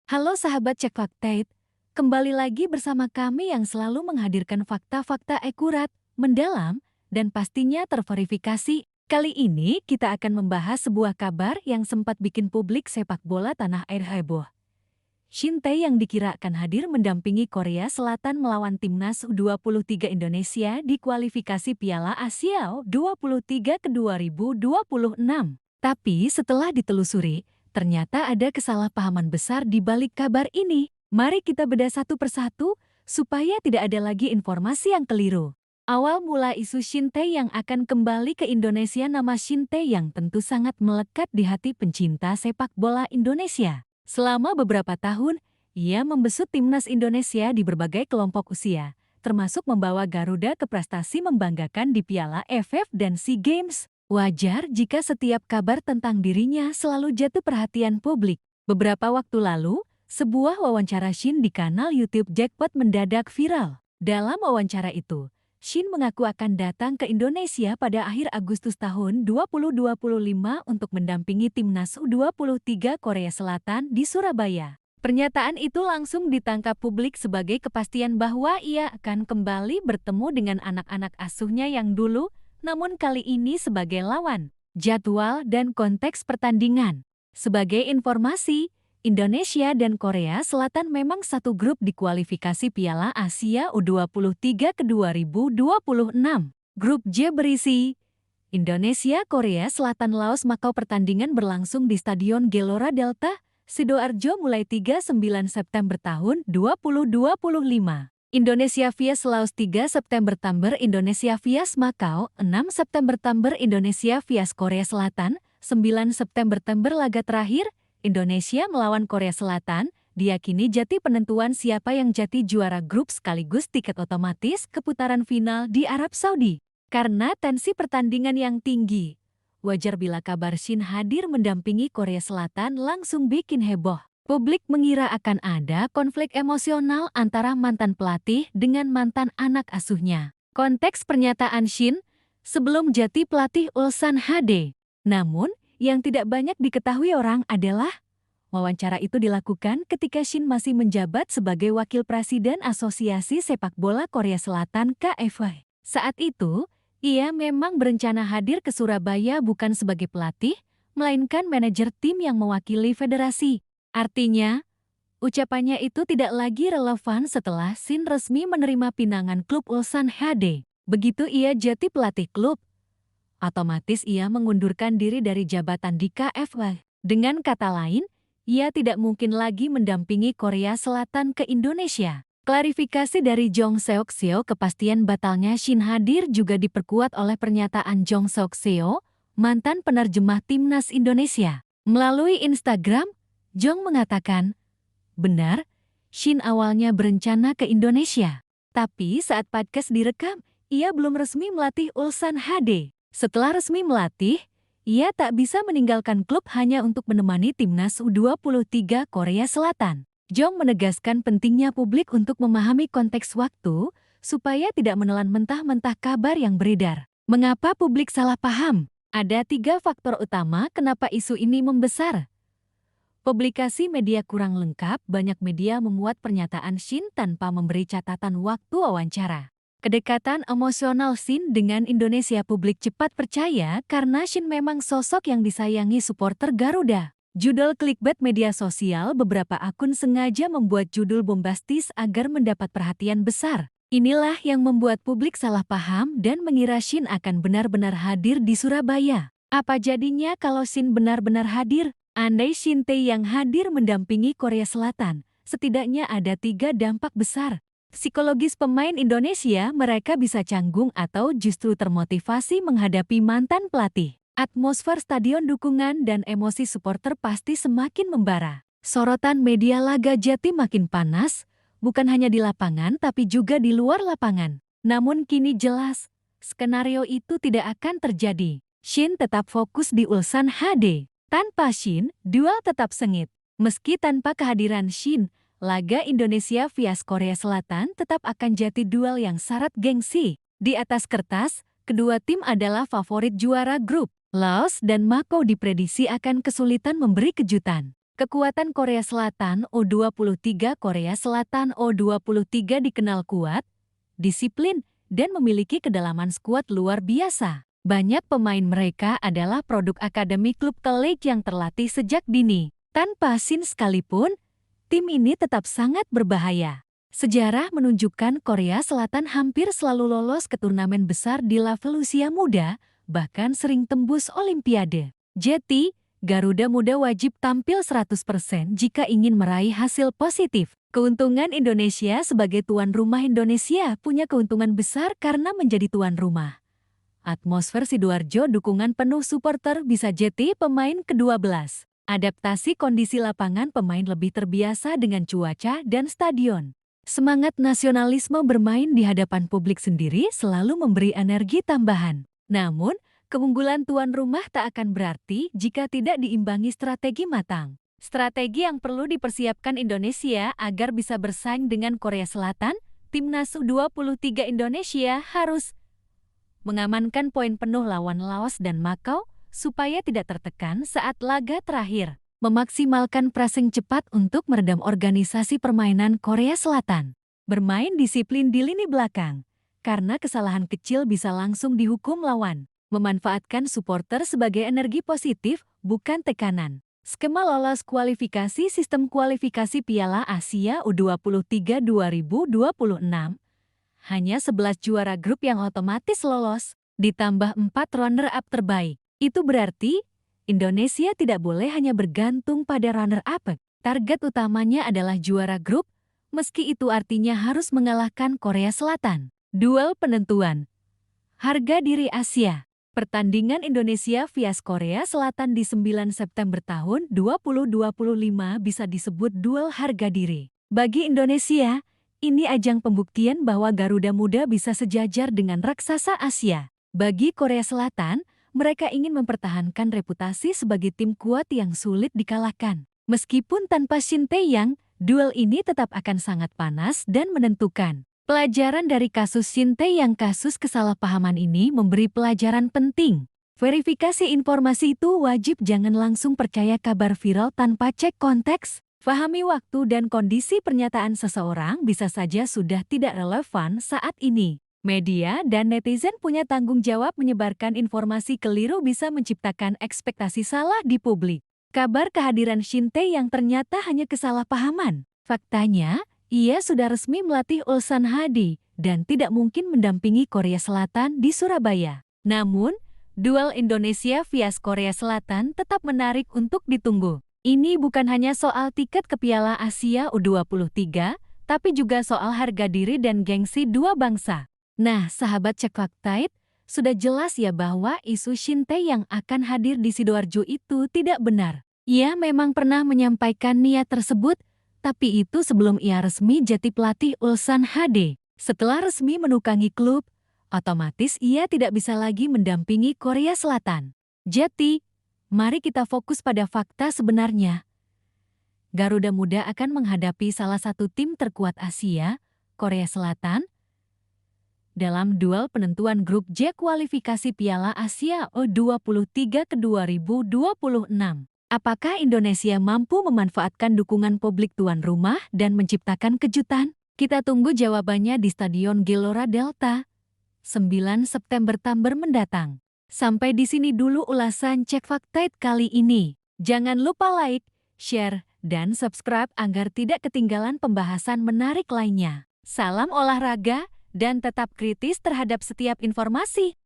Halo sahabat Cek Faktate, kembali lagi bersama kami yang selalu menghadirkan fakta-fakta akurat, mendalam, dan pastinya terverifikasi. Kali ini kita akan membahas sebuah kabar yang sempat bikin publik sepak bola tanah air heboh. Shin Tae yang dikira akan hadir mendampingi Korea Selatan melawan timnas U23 Indonesia di kualifikasi Piala Asia U23 ke 2026. Tapi setelah ditelusuri, ternyata ada kesalahpahaman besar di balik kabar ini. Mari kita bedah satu persatu, supaya tidak ada lagi informasi yang keliru. Awal mula isu Shin Tae yang akan kembali ke Indonesia. Nama Shin Tae yang tentu sangat melekat di hati pencinta sepak bola Indonesia. Selama beberapa tahun, ia membesut timnas Indonesia di berbagai kelompok usia, termasuk membawa Garuda ke prestasi membanggakan di Piala AFF dan SEA Games. Wajar jika setiap kabar tentang dirinya selalu jatuh perhatian publik. Beberapa waktu lalu, sebuah wawancara Shin di kanal YouTube Jackpot mendadak viral. Dalam wawancara itu, Shin mengaku akan datang ke Indonesia pada akhir Agustus tahun 2025 untuk mendampingi timnas U23 Korea Selatan di Surabaya. Pernyataan itu langsung ditangkap publik sebagai kepastian bahwa ia akan kembali bertemu dengan anak-anak asuhnya yang dulu, namun kali ini sebagai lawan. Jadwal dan konteks pertandingan. Sebagai informasi, Indonesia dan Korea Selatan memang satu grup di kualifikasi Piala Asia U23 ke 2026. Grup J berisi Indonesia, Korea Selatan, Laos, Makau. Pertandingan berlangsung di Stadion Gelora Delta, Sidoarjo mulai 39 September tahun 2025. Indonesia vs Laos 3 September Tamber, Indonesia vs Makau 6 September Tamber, Indonesia vs Korea Selatan 9 September Tamber. Laga terakhir Indonesia melawan Korea Selatan, diyakini jadi penentuan siapa yang jadi juara grup sekaligus tiket otomatis ke putaran final di Arab Saudi. Karena tensi pertandingan yang tinggi, wajar bila kabar Shin hadir mendampingi Korea Selatan langsung bikin heboh. Publik mengira akan ada konflik emosional antara mantan pelatih dengan mantan anak asuhnya. Konteks pernyataan Shin sebelum jadi pelatih Ulsan HD. Namun, yang tidak banyak diketahui orang adalah wawancara itu dilakukan ketika Shin masih menjabat sebagai Wakil Presiden Asosiasi Sepak Bola Korea Selatan KFW. Saat itu, ia memang berencana hadir ke Surabaya bukan sebagai pelatih, melainkan manajer tim yang mewakili federasi. Artinya, ucapannya itu tidak lagi relevan setelah Shin resmi menerima pinangan klub Ulsan HD. Begitu ia jadi pelatih klub, otomatis ia mengundurkan diri dari jabatan di KFW. Dengan kata lain, ia tidak mungkin lagi mendampingi Korea Selatan ke Indonesia. Klarifikasi dari Jong Seok Seo, kepastian batalnya Shin hadir juga diperkuat oleh pernyataan Jong Seok Seo, mantan penerjemah timnas Indonesia. Melalui Instagram, Jong mengatakan, benar, Shin awalnya berencana ke Indonesia. Tapi saat podcast direkam, ia belum resmi melatih Ulsan HD. Setelah resmi melatih, ia tak bisa meninggalkan klub hanya untuk menemani timnas U23 Korea Selatan. Jong menegaskan pentingnya publik untuk memahami konteks waktu, supaya tidak menelan mentah-mentah kabar yang beredar. Mengapa publik salah paham? Ada 3 faktor utama kenapa isu ini membesar. Publikasi media kurang lengkap, banyak media memuat pernyataan Shin tanpa memberi catatan waktu wawancara. Kedekatan emosional Shin dengan Indonesia, publik cepat percaya karena Shin memang sosok yang disayangi supporter Garuda. Judul clickbait media sosial, beberapa akun sengaja membuat judul bombastis agar mendapat perhatian besar. Inilah yang membuat publik salah paham dan mengira Shin akan benar-benar hadir di Surabaya. Apa jadinya kalau Shin benar-benar hadir? Andai Shin Tae yang hadir mendampingi Korea Selatan, setidaknya ada 3 dampak besar. Psikologis pemain Indonesia, mereka bisa canggung atau justru termotivasi menghadapi mantan pelatih. Atmosfer stadion, dukungan dan emosi supporter pasti semakin membara. Sorotan media laga jadi makin panas, bukan hanya di lapangan tapi juga di luar lapangan. Namun kini jelas, skenario itu tidak akan terjadi. Shin tetap fokus di Ulsan HD. Tanpa Shin, duel tetap sengit. Meski tanpa kehadiran Shin, laga Indonesia vs Korea Selatan tetap akan jadi duel yang syarat gengsi. Di atas kertas, kedua tim adalah favorit juara grup. Laos dan Makau diprediksi akan kesulitan memberi kejutan. Kekuatan Korea Selatan U23 Korea Selatan U23 dikenal kuat, disiplin, dan memiliki kedalaman skuad luar biasa. Banyak pemain mereka adalah produk akademi klub college yang terlatih sejak dini. Tanpa Shin sekalipun, tim ini tetap sangat berbahaya. Sejarah menunjukkan Korea Selatan hampir selalu lolos ke turnamen besar di level usia muda, bahkan sering tembus Olimpiade. Jadi, Garuda Muda wajib tampil 100% jika ingin meraih hasil positif. Keuntungan Indonesia sebagai tuan rumah. Indonesia punya keuntungan besar karena menjadi tuan rumah. Atmosfer Sidoarjo dukungan penuh supporter bisa jadi pemain ke-12. Adaptasi kondisi lapangan pemain lebih terbiasa dengan cuaca dan stadion. Semangat nasionalisme bermain di hadapan publik sendiri selalu memberi energi tambahan. Namun, keunggulan tuan rumah tak akan berarti jika tidak diimbangi strategi matang. Strategi yang perlu dipersiapkan Indonesia agar bisa bersaing dengan Korea Selatan, Timnas U23 Indonesia harus mengamankan poin penuh lawan Laos dan Makau supaya tidak tertekan saat laga terakhir. Memaksimalkan pressing cepat untuk meredam organisasi permainan Korea Selatan. Bermain disiplin di lini belakang, karena kesalahan kecil bisa langsung dihukum lawan. Memanfaatkan supporter sebagai energi positif, bukan tekanan. Skema lolos kualifikasi sistem kualifikasi Piala Asia U23 2026. Hanya 11 juara grup yang otomatis lolos, ditambah 4 runner-up terbaik. Itu berarti, Indonesia tidak boleh hanya bergantung pada runner-up. Target utamanya adalah juara grup, meski itu artinya harus mengalahkan Korea Selatan. Duel penentuan harga diri Asia. Pertandingan Indonesia vs Korea Selatan di 9 September tahun 2025 bisa disebut duel harga diri. Bagi Indonesia, ini ajang pembuktian bahwa Garuda Muda bisa sejajar dengan raksasa Asia. Bagi Korea Selatan, mereka ingin mempertahankan reputasi sebagai tim kuat yang sulit dikalahkan. Meskipun tanpa Shin Tae-yang, duel ini tetap akan sangat panas dan menentukan. Pelajaran dari kasus Shin Tae-yang. Kasus kesalahpahaman ini memberi pelajaran penting. Verifikasi informasi itu wajib, jangan langsung percaya kabar viral tanpa cek konteks. Pahami waktu dan kondisi pernyataan seseorang bisa saja sudah tidak relevan saat ini. Media dan netizen punya tanggung jawab menyebarkan informasi keliru bisa menciptakan ekspektasi salah di publik. Kabar kehadiran Shin Tae-yang ternyata hanya kesalahpahaman. Faktanya, ia sudah resmi melatih Ulsan HD dan tidak mungkin mendampingi Korea Selatan di Surabaya. Namun, duel Indonesia vs Korea Selatan tetap menarik untuk ditunggu. Ini bukan hanya soal tiket ke Piala Asia U23, tapi juga soal harga diri dan gengsi dua bangsa. Nah, sahabat Cek Fakta, sudah jelas ya bahwa isu Shin Tae yang akan hadir di Sidoarjo itu tidak benar. Ia memang pernah menyampaikan niat tersebut, tapi itu sebelum ia resmi jadi pelatih Ulsan HD. Setelah resmi menukangi klub, otomatis ia tidak bisa lagi mendampingi Korea Selatan. Jadi, mari kita fokus pada fakta sebenarnya. Garuda Muda akan menghadapi salah satu tim terkuat Asia, Korea Selatan, dalam duel penentuan grup J kualifikasi Piala Asia U23 ke 2026. Apakah Indonesia mampu memanfaatkan dukungan publik tuan rumah dan menciptakan kejutan? Kita tunggu jawabannya di Stadion Gelora Delta, 9 September mendatang. Sampai di sini dulu ulasan Cek Fakta kali ini. Jangan lupa like, share, dan subscribe agar tidak ketinggalan pembahasan menarik lainnya. Salam olahraga, dan tetap kritis terhadap setiap informasi.